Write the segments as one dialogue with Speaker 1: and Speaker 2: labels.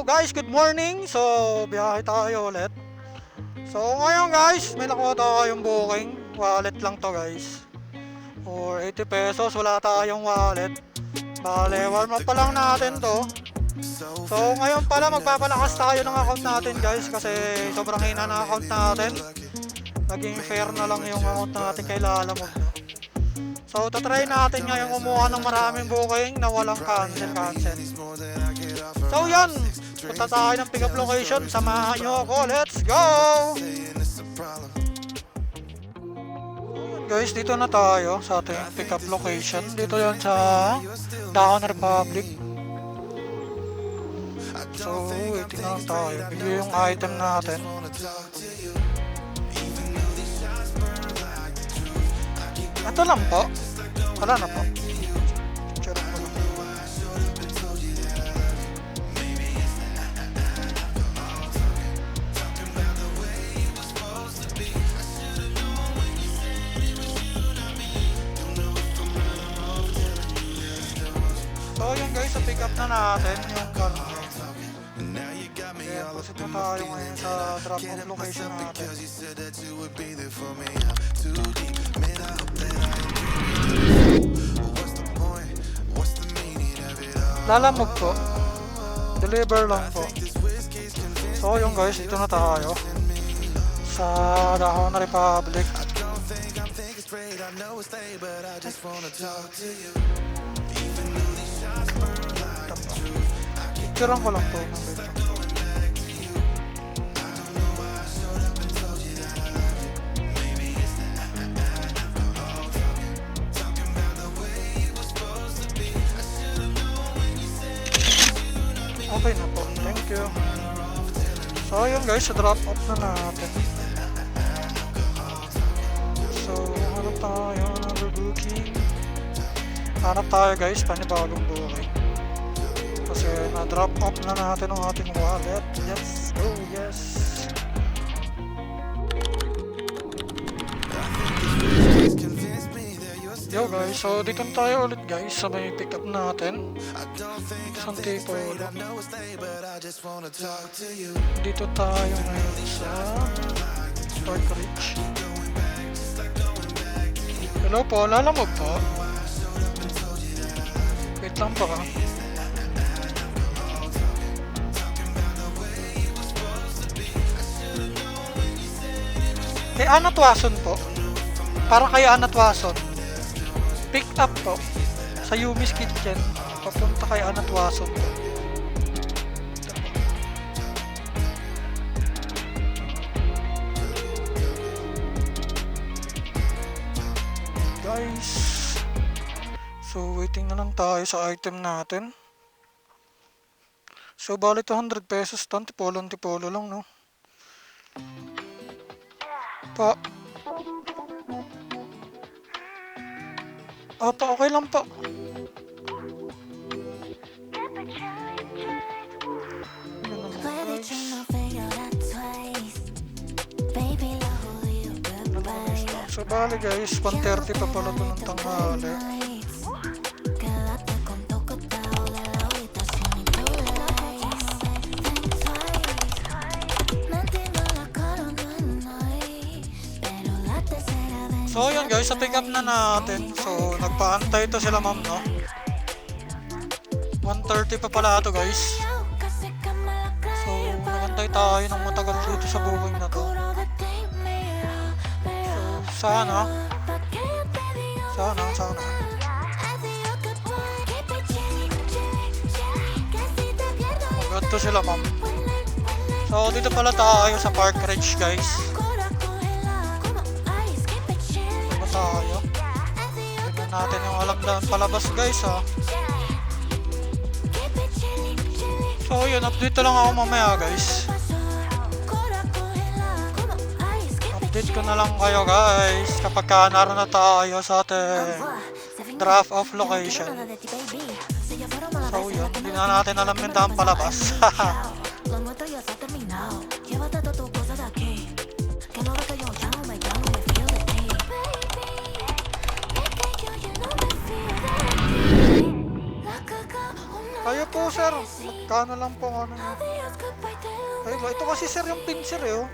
Speaker 1: Guys, good morning. So, biyahe tayo ulit. So, ngayon guys, may nakuha tayong booking. Wallet lang to guys. For 80 pesos, wala tayong wallet. Bale, warm up pa lang natin to. So, ngayon pala magpapalakas tayo ng account natin guys. Kasi sobrang hina ng account natin. Naging fair na lang yung account natin kay Lalamog. So, tatry natin ngayon kumuha ng maraming booking na walang cancel. So, yan. Punta tayo ng pick up location. Samahan nyo ako. Let's go! Guys, dito na tayo sa ating pick up location. Dito yan sa Dahon Republic. So, waiting lang tayo. Bigyan yung item natin. Ito lang po. Wala na po. Charot mo lang. So yun guys, sa pick up na natin yung karne. Kaya proceed na tayo ngayon sa drop off location natin. Lalamog po. Deliver lang po. So yun guys, dito na tayo sa Dahon Republic. Picturean ko lang po ng dito. Okay na po, thank you. So yun guys, drop off na natin. So hanap tayo ng booking. Hanap tayo guys, panibagong booking. Kasi na-drop off na natin ang ating wallet. Yes, oh yes. Yo guys, so dito na tayo ulit guys sa may pick up natin. San Tipolo. Dito tayo ngayon sa Park Ridge. Hello po, Lalamog po. Wait lang po ka. Kay Anat Wason po. Para kay Anat Wason. Pick up po. Sa Yumi's Kitchen. Papunta kay Anat Wason po. Guys. So waiting na lang tayo sa item natin. So bali 200 pesos. Antipolo lang no. Po. Opo, okay lang po. So bali guys, 1:30 pa pala ito ng tanghali. So yun guys, sa pick up na natin. So nagpaantay ito sila ma'am no. 1:30 pa pala ito guys. So nagantay tayo ng matagal dito sa booking na to. So sana maganda sila ma'am. So dito pala tayo sa Park Ridge guys. Tayo. Tignan natin yung alam na palabas guys ha. So yun, update lang ako mamaya guys. Update ko na lang kayo guys kapag naroon na tayo sa ating draft of location. So yun, hindi na natin alam yung daan palabas. Kayo po sir. Magkano lang po ano nyo? Ay ba, ito kasi sir yung pin sir eh oh.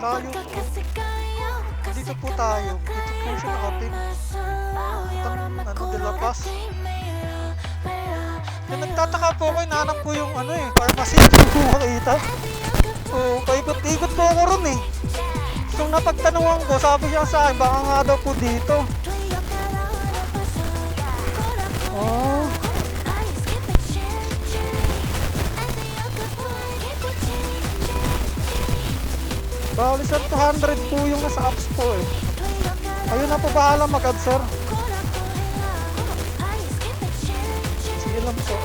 Speaker 1: Layo po. Dito po tayo. Dito po siya nakapin. Ano de la Paz. Nagtataka po ako, hinahanap ko yung ano eh, pharmacy. Hindi ko makita. So, paikot-ikot po ako ron eh. So, napagtanungan ko, sabi siya sa akin, baka nga daw po dito. Oh. Bali sir, 200 po yung nasa apps po eh. Ayun na po bahala mag-add sir. Sige lang po.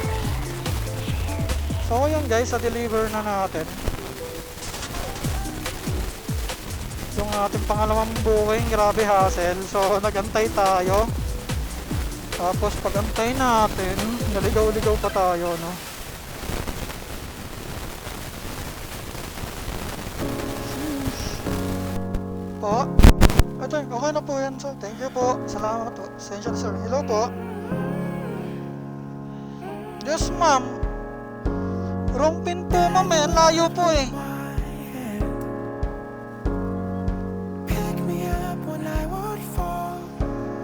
Speaker 1: So yun guys, sa-deliver na natin yung ating pangalawang booking. Grabe hassle. So nagantay tayo. Tapos pag-antay natin, naligaw-ligaw pa tayo no. Po. Ito, okay na po yan sir. Thank you po. Salamat po. Essential sir. Hello po. Yes ma'am. Wrong pin po ma'am eh. Layo po eh.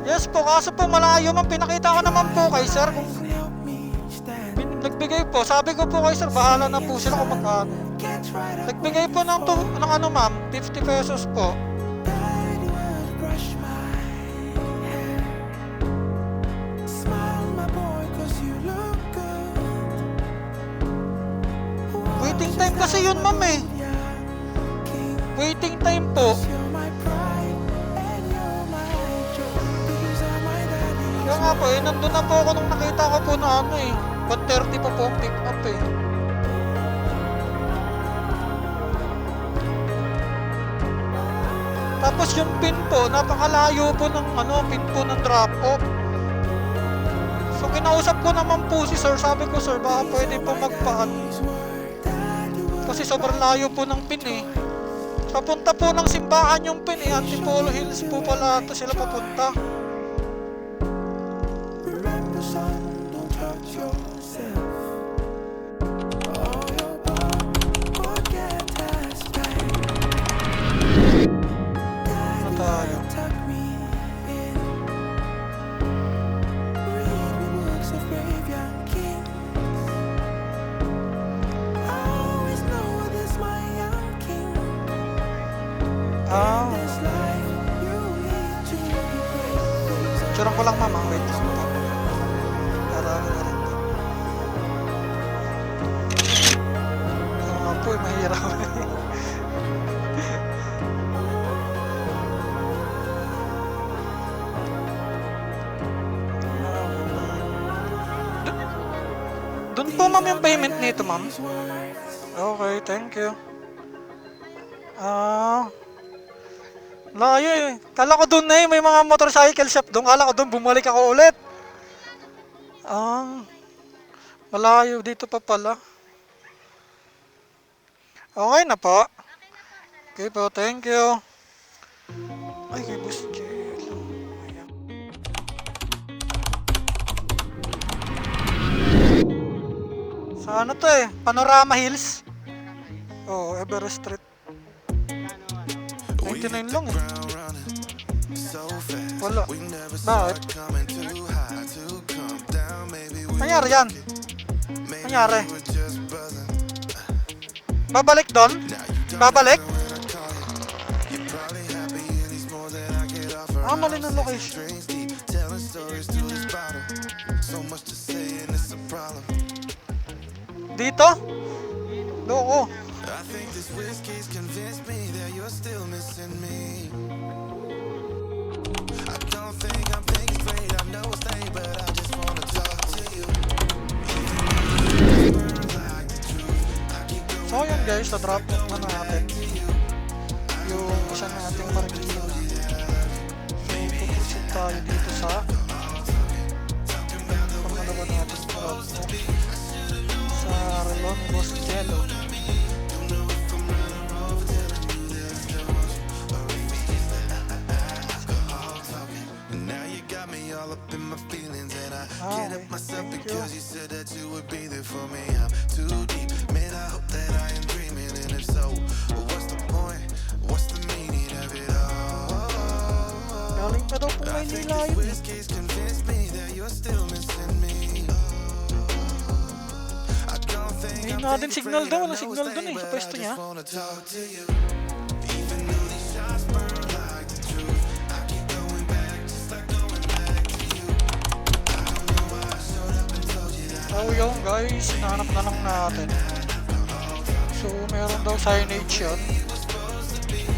Speaker 1: Yes po, kaso po malayo ma'am. Pinakita ko naman po kay sir. Kung nagbigay po. Sabi ko po kay sir, bahala na po sila kung magkano. Nagbigay po ng ano ma'am, 50 pesos po. Waiting time kasi yun ma'am eh. Waiting time po. Kaya nga po eh, nandun na po ako nung nakita ko po na ano eh. 1:30 pa po ang pick up eh. Tapos yung pin po, napakalayo po ng ano, pin po ng drop off. So kinausap ko naman po si sir, sabi ko sir, baka pwede po magpaan. Kasi sobrang layo po ng pin eh. Papunta po ng simbahan yung pin eh, Antipolo Hills po pala ito sila papunta. Curang ko lang mama, wait lang po. Para na rin po. Ano nga po, mahirap. Doon po ma'am yung payment nito ma'am. Okay, thank you. Layo eh. Kala ko doon eh, may mga motorcycle shop doon. Kala ko doon, bumalik ako ulit. Malayo dito pa pala. Okay na po. Okay po, thank you. Ay, kay Boss Jello. Ayan. Sa ano to eh? Panorama Hills? Oo, Everest Street. 99 lang eh. Wala. Bakit? Nangyari yan? Nangyari? Babalik doon? Babalik? Mali ng location. Dito? Loko. I think this whiskey's convinced me that you're still missing me. I don't think I'm thinking straight. I know it's late, but I just wanna talk to you. So yun guys, na-drop off na natin yung isa nating marikina. So pupusin tayo dito sa pangalawa natin drop off sa Relon Boss Jello. Up in
Speaker 2: my feelings and I
Speaker 1: Ah,
Speaker 2: can't
Speaker 1: okay.
Speaker 2: help myself
Speaker 1: Thank you.
Speaker 2: because you said that you would be there for me. I'm too deep, man, I hope that I am dreaming, and if so, what's the point? What's the meaning of it all?
Speaker 1: Galing pa daw po
Speaker 2: I think
Speaker 1: Maynila
Speaker 2: this
Speaker 1: yun eh.
Speaker 2: whiskey's convinced me that you're still missing me. I don't think
Speaker 1: May
Speaker 2: I'm
Speaker 1: natin
Speaker 2: fake
Speaker 1: signal
Speaker 2: afraid,
Speaker 1: daw,
Speaker 2: I
Speaker 1: walang
Speaker 2: know
Speaker 1: signal
Speaker 2: it's
Speaker 1: dun
Speaker 2: lame,
Speaker 1: eh, sa
Speaker 2: but
Speaker 1: pwesto
Speaker 2: I
Speaker 1: niya.
Speaker 2: just wanna talk to you. Even though these shots burn like the truth, I keep going back, just like going back to you. I don't know why I showed up and told you that.
Speaker 1: So yun guys, hinahanap na lang natin. So meron daw signage yun.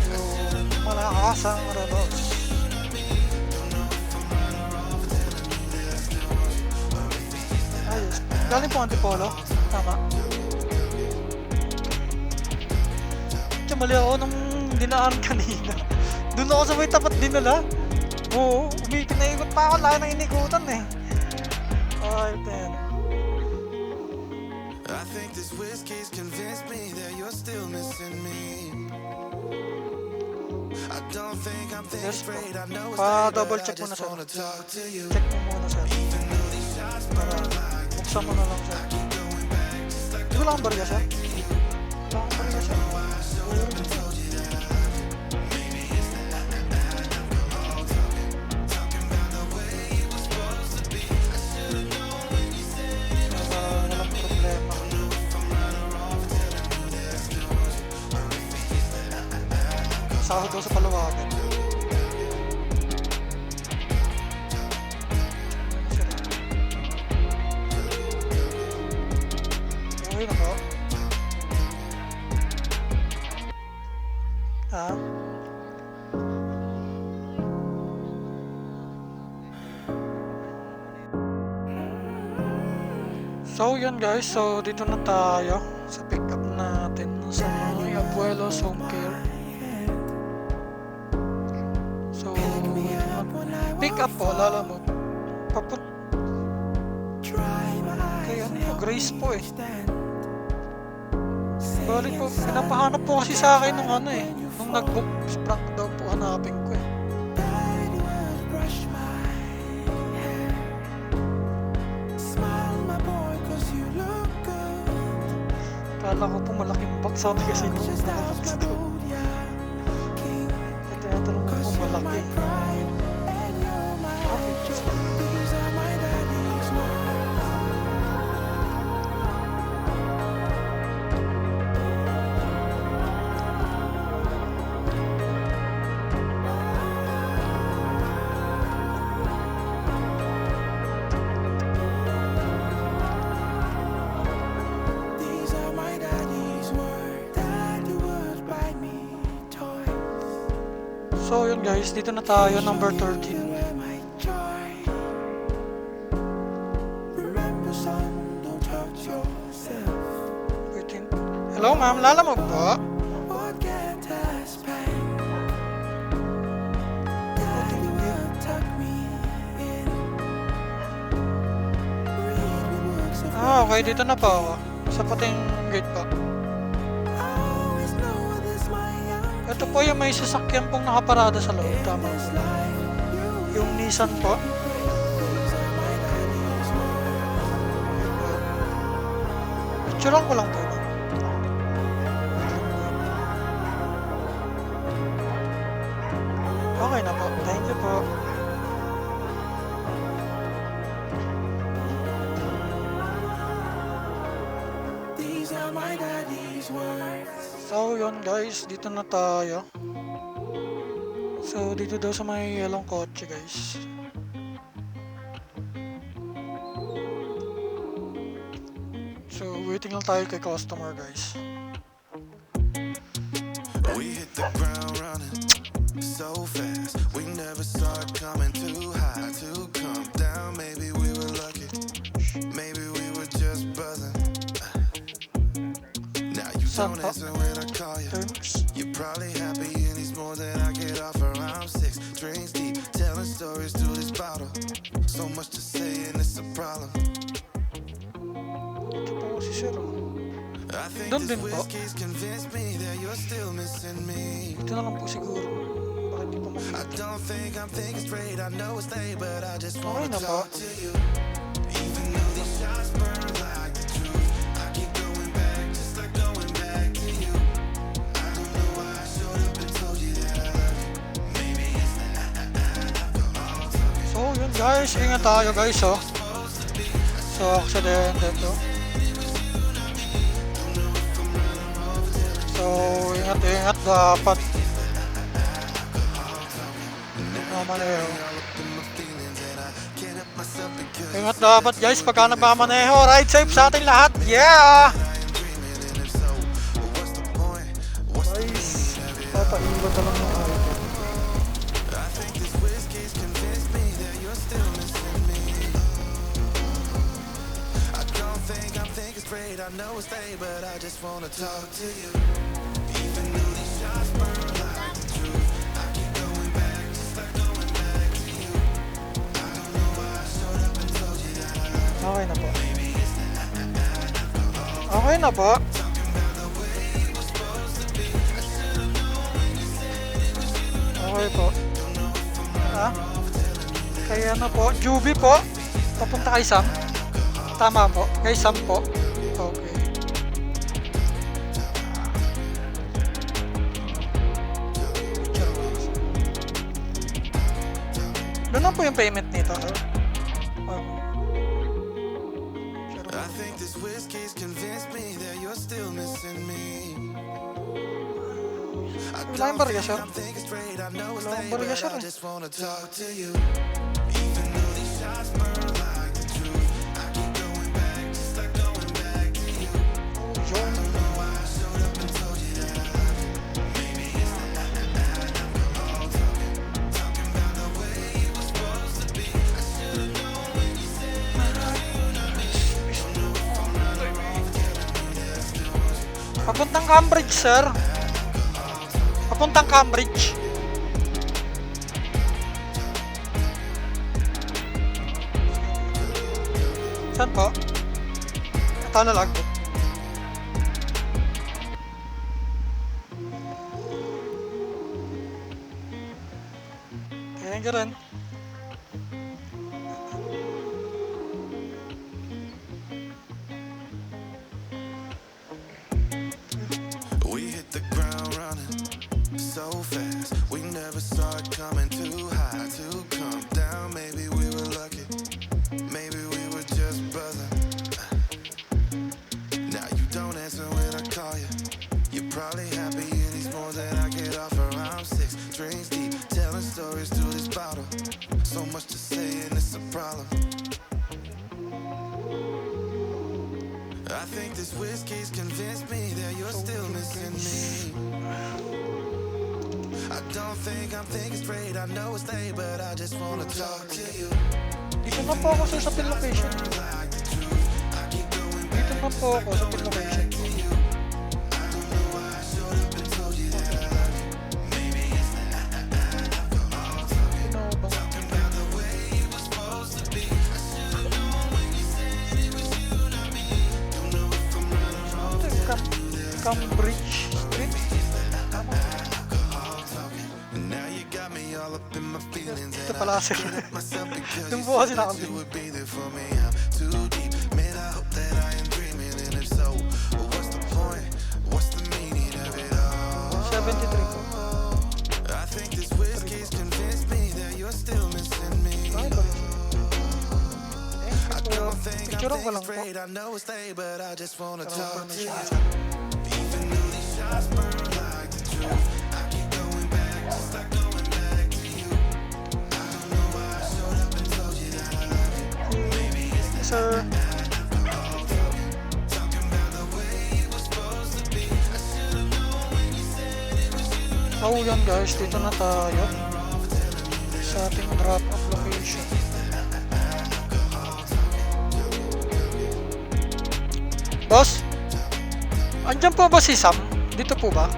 Speaker 1: Yung malakasang relos. Ayos. Galing po Antipolo. Tama. Tiyan, mali ako nung dinaan kanina. Doon ako sa may tapat din nila. Oo, pinaikot pa ako. Laki ng inikutan eh. Alright then.
Speaker 2: I think this whiskey's convinced me that you're still missing me. I don't think I'm fake
Speaker 1: Yes po.
Speaker 2: afraid, I know it's
Speaker 1: Pa-double
Speaker 2: lame, but I
Speaker 1: check muna,
Speaker 2: just
Speaker 1: sir.
Speaker 2: wanna talk to you.
Speaker 1: Check mo muna sir.
Speaker 2: Even though these shots burn like the
Speaker 1: Buksan mo na lang sir.
Speaker 2: keep going back, just like
Speaker 1: Di wala kang barya sir? Wala kang barya sir? Walang problema. Sahod daw sa Palawagan. Okay na po. Ha? So yun guys, so dito na tayo sa pick up natin sa may Abuelo's Home Care. So pick up po, lalamog. Kaya ano, Grace po eh. Balik po, pinapahanap po kasi sa akin nung ano eh. Nung nag-book, Frank daw po hanapin ko eh. Kala ko po malaking box, sabi kasi nung nakabox daw. Tinatanong ko kung malaki. So yun guys, dito na tayo, number 13. Hello ma'am, lalamog po? Ah, okay, dito na po ako. Sa pating gate po. Ito po yung may sasakyan pong nakaparada sa loob. Tama po. Yung Nissan po. Picturean ko lang po. Okay na po. Thank you po. So yun guys, dito na tayo. So dito daw sa may yellow kotse guys. So waiting lang tayo kay customer guys.
Speaker 2: We hit the ground running so fast. We never saw it coming too high to come down. Maybe we were lucky. Maybe we were just buzzing. Now you don't answer when I call you. You're probably happy and it's more than I get offer. I'm 6 drinks deep, telling stories through this bottle. So much to say and it's a problem.
Speaker 1: Ito po si Sir.
Speaker 2: I think
Speaker 1: Doon
Speaker 2: this
Speaker 1: din po.
Speaker 2: whiskey's convinced me that you're still missing me.
Speaker 1: Ito na lang po siguro. hindi ko
Speaker 2: I
Speaker 1: makita.
Speaker 2: don't think I'm thinking straight. I know it's late, but I just
Speaker 1: Okay
Speaker 2: wanna
Speaker 1: na po.
Speaker 2: talk to you. Even though these shots burn like the truth, I keep going back, just like going back to you. I don't know why I showed up and told you that I love you. Maybe it's the alcohol talking.
Speaker 1: So yun guys, ingat tayo guys oh. So aksidente to. So ingat dapat. Nagmamaneho. Ingat dapat guys pagka nagmamaneho. Ride safe sa ating lahat. Yeah! Guys, papaiba talaga ng item.
Speaker 2: I think this whiskey's convinced me that you're still missing me. I don't think I'm thinking straight. I know it's late, but I just wanna talk to you. Even though these shots burn like the truth, I keep going back, just like going back to you. I don't know why I showed up and told you that I love you.
Speaker 1: Okay na po.
Speaker 2: Maybe it's the alcohol.
Speaker 1: Okay na po.
Speaker 2: Talking about the way it was supposed to be. I should've known when you said it was you.
Speaker 1: Okay po.
Speaker 2: Don't know if I'm right
Speaker 1: Ha?
Speaker 2: or wrong for telling you that.
Speaker 1: Kaya na po. Juby po. Papunta kay Sam. Tama po. Kay Sam po. Okay. Doon na po yung payment nito.
Speaker 2: I think this whiskey's convinced me that you're still missing me. I
Speaker 1: Wala yung
Speaker 2: don't
Speaker 1: barya,
Speaker 2: think
Speaker 1: sir.
Speaker 2: I'm thinking straight. I know it's
Speaker 1: Wala
Speaker 2: late,
Speaker 1: yung barya,
Speaker 2: but
Speaker 1: sir,
Speaker 2: I
Speaker 1: eh.
Speaker 2: just wanna talk to you. Even though these shots burn like the truth, I keep going back, just like going back to you. I don't know why I showed up and told you that I love you. Maybe it's the alcohol talking, talking about the way it was supposed to be. I should've known when you said it was you, not me. Don't know if I'm right or wrong for telling me that I still want you.
Speaker 1: Papuntang Cambridge, sir. Papuntang Cambridge. Saan po? Ito na lang. Kaya nga rin.
Speaker 2: We hit the ground running so fast. We never saw it coming. Too high to come down. Maybe we were lucky. Maybe we were just buzzing. Now you don't answer when I call you. You're probably happy in these mornings that I get off around 6 drinks deep, telling stories through this bottle. So much to say and it's a problem. I think this whiskey's convinced me that you're still missing me. I don't think I'm thinking straight. I know it's late, but I just wanna talk to you.
Speaker 1: Dito na po ako sa pin location.
Speaker 2: Like the truth, I keep going back.
Speaker 1: Dito na po ako sa pin location.
Speaker 2: To you. I don't know why I showed up and told you that I love you. Maybe it's the alcohol talking, talking about the way it was supposed to be. I should've known when you said it was you, not me. Don't know if I'm right or wrong for telling you that.
Speaker 1: Cambridge Street.
Speaker 2: And now you got me all up in my feelings.
Speaker 1: Ito
Speaker 2: And
Speaker 1: pala
Speaker 2: I
Speaker 1: sila.
Speaker 2: can't help myself because
Speaker 1: Yung
Speaker 2: you
Speaker 1: bukas
Speaker 2: said that
Speaker 1: sinabi.
Speaker 2: you would be there for me. I'm too deep. Man, I hope that I am dreaming. And if so, well, what's the point? What's the meaning of it all?
Speaker 1: 73 po.
Speaker 2: I think this whiskey's convinced me that you're still missing me.
Speaker 1: Ay, ba?
Speaker 2: I don't think I'm
Speaker 1: Picture ko
Speaker 2: thinking
Speaker 1: lang po.
Speaker 2: straight. I know it's late, but I just wanna
Speaker 1: Pero
Speaker 2: talk to
Speaker 1: siya.
Speaker 2: you. Even though these shots burn like the truth, I keep going back, just like going back to you. I don't know why I showed up and told you that I love you. Maybe it's the
Speaker 1: Sir,
Speaker 2: alcohol talking, talking about the way it was supposed to be. I should've known when you said it was you.
Speaker 1: so yan guys, dito na tayo sa ating drop-off location. Boss, andyan po ba si Sam? Dito po ba?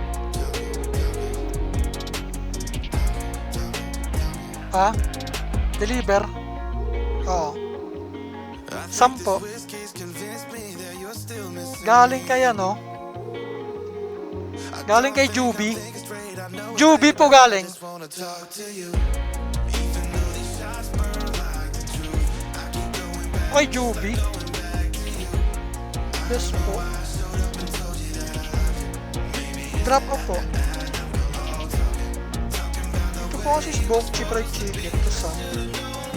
Speaker 1: Ha? Deliver? Oo. Sam po.
Speaker 2: Whiskey's convinced me that you're still missing.
Speaker 1: Galing kay ano? Galing kay Juby. Juby po galing.
Speaker 2: wanna talk to you. Even though these shots burn like the truth, I keep going back.
Speaker 1: Okay, Juby. Yes po. Drop off po. Ito po kasi is Bokchi Fried Chicken. Ito sa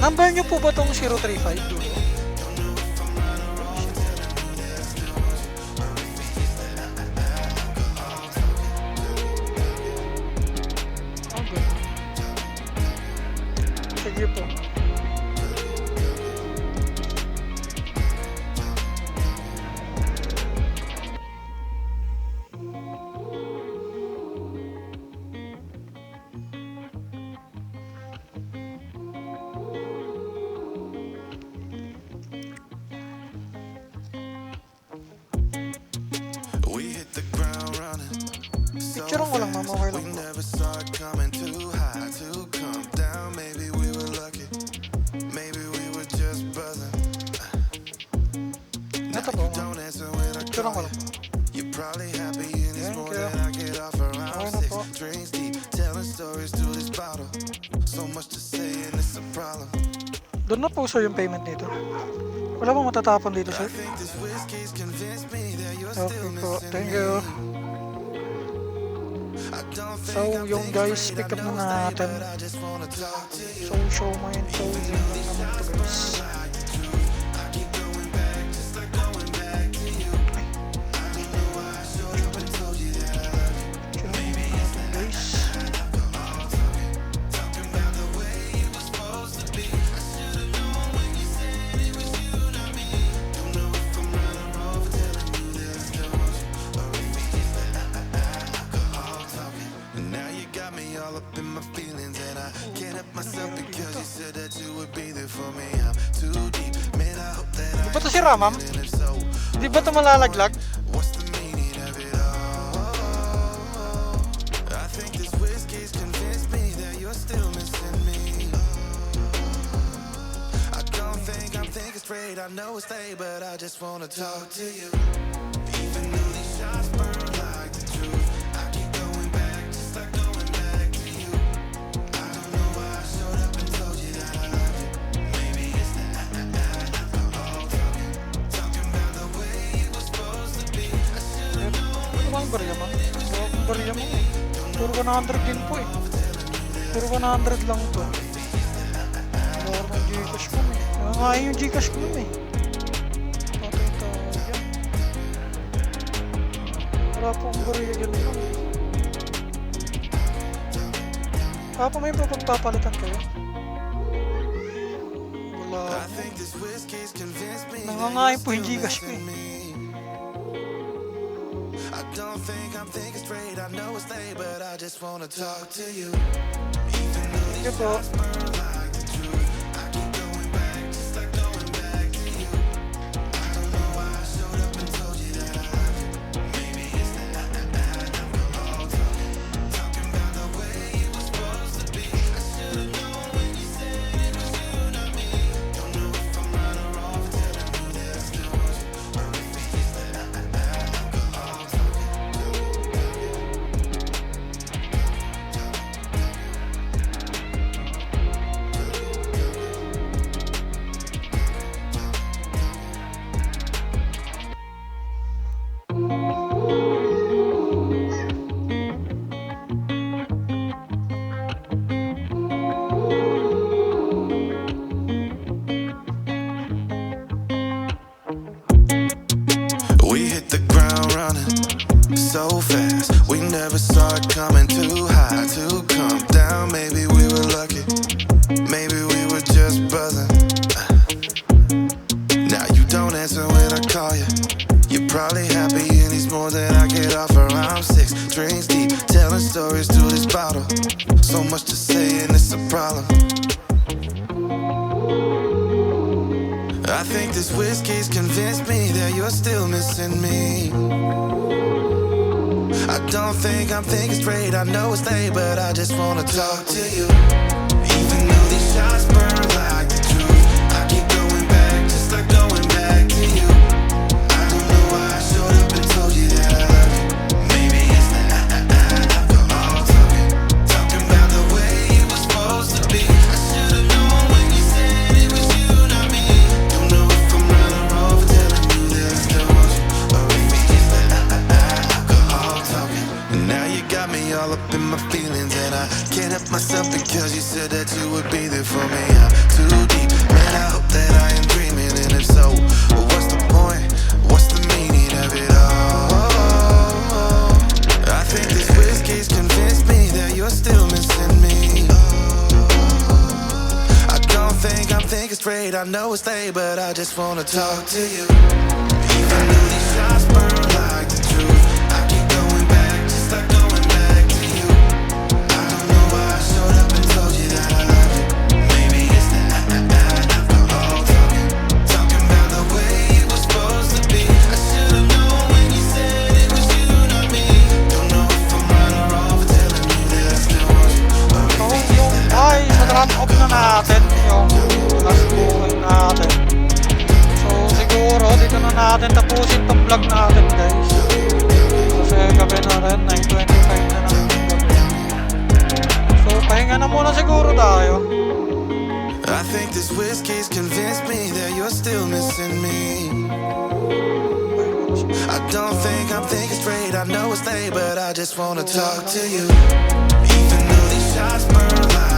Speaker 1: number nyo po ba itong 035? Sige po.
Speaker 2: We hit the ground running.
Speaker 1: Picture ko lang, ma'am. Okay lang
Speaker 2: We
Speaker 1: po.
Speaker 2: never saw it coming too high to come down. Maybe we were lucky. Maybe we were just buzzing. Now
Speaker 1: Ito po,
Speaker 2: you
Speaker 1: ma'am.
Speaker 2: don't answer when I
Speaker 1: Picture ko
Speaker 2: call
Speaker 1: lang
Speaker 2: you.
Speaker 1: po.
Speaker 2: You're probably happy and it's
Speaker 1: Thank
Speaker 2: more
Speaker 1: you.
Speaker 2: than I get off around
Speaker 1: Okay na
Speaker 2: six
Speaker 1: po.
Speaker 2: drinks deep, telling stories through this bottle. So much to say and it's a problem.
Speaker 1: Doon na po sir yung payment dito. Wala bang matatapon dito
Speaker 2: I
Speaker 1: sir?
Speaker 2: think this whiskey's convinced me that you're
Speaker 1: Okay
Speaker 2: still
Speaker 1: po.
Speaker 2: missing
Speaker 1: Thank
Speaker 2: me.
Speaker 1: you.
Speaker 2: I don't
Speaker 1: So
Speaker 2: think I'm
Speaker 1: yung
Speaker 2: thinking
Speaker 1: guys,
Speaker 2: straight,
Speaker 1: pick up
Speaker 2: I
Speaker 1: na
Speaker 2: know it's late,
Speaker 1: natin.
Speaker 2: but I just wanna talk to you.
Speaker 1: So show my info. Yun lang naman to guys.
Speaker 2: I keep going back, just like going back to you. I don't know why I showed up and told you that I love you.
Speaker 1: Picture natin guys.
Speaker 2: Talking about the way it was supposed to be. I should've known when you said it was you, not me. Don't know if I'm right or wrong for telling you that I still want you, or maybe it's the alcohol talking. And now you got me all up in my feelings, and I can't help myself because you said that you would be there for me. I'm too deep, man. I hope that
Speaker 1: Di ba to si Ramam?
Speaker 2: and if so,
Speaker 1: Di ba to malalaglag?
Speaker 2: what's the meaning of it all? I think this whiskey's convinced me that you're still missing me. I don't think I'm thinking straight. I know it's late, but I just wanna talk to you. Even though these shots burn like the truth, I keep going back, just like going back to you. I don't know why I showed up and told you that I love you. Maybe it's the alcohol talking about the way it was supposed to be. I should've
Speaker 1: Ano bang barya mo? Wala akong barya mo eh. Puro 100 din po eh. Puro 100 lang to. Wala akong Gcash ko eh. Nangangain yung Gcash ko eh. Patay tayo dyan. Wala po akong barya dyan lang. Papa, may pagpapalitan kayo? Wala.
Speaker 2: I think this whiskey's convinced me that
Speaker 1: Nangangain
Speaker 2: you're
Speaker 1: po yung
Speaker 2: still
Speaker 1: Gcash ko
Speaker 2: missing
Speaker 1: eh.
Speaker 2: me. I don't think I'm thinking straight. I know it's late, but I just wanna talk to you. Even though
Speaker 1: Sige po.
Speaker 2: burn like the truth, I keep going back, just like going back to you. I don't know why I showed up and told you that I love you. Maybe it's the alcohol talking about the way it was supposed to be. I should've known when you said it was you, not me. Don't know if I'm right or wrong for telling you that I still want you, or maybe it's the alcohol talking. We hit the ground running so fast. We never saw it coming too high to come down. Maybe we were lucky. Maybe we were just buzzing. Now you don't answer when I call you. You're probably happy and it's more than I get off around six drinks deep, telling stories through this bottle. So much to say and it's a problem. I think this whiskey's convinced me that you're still missing me. I don't think I'm thinking straight. I know it's late, but I just wanna talk to you. Even though these shots burn like the truth, I keep going back, just like going back to you. I don't know why I showed up and told you that I love you. Maybe it's the alcohol talking about the way know it's late, but I just wanna talk to you. Even though these shots burn like the truth, I keep going back, just like going back to you. I don't know why I showed up and told you that I love you. Maybe it's the alcohol talking about the way it was supposed to be. I should've known when you said it was you, not me. Don't know if I'm right or wrong for telling you that I still want you.
Speaker 1: So yung ay sa drop off na natin yung last booking natin. So siguro dito na natin tapusin tong vlog natin guys. Kasi gabi na rin, 9:25 na ng gabi. So pahinga na muna siguro tayo.
Speaker 2: I think this whiskey's convinced me that you're still missing me. I don't think I'm thinking straight, I know it's late, but I just wanna talk to you. Even though these shots burn like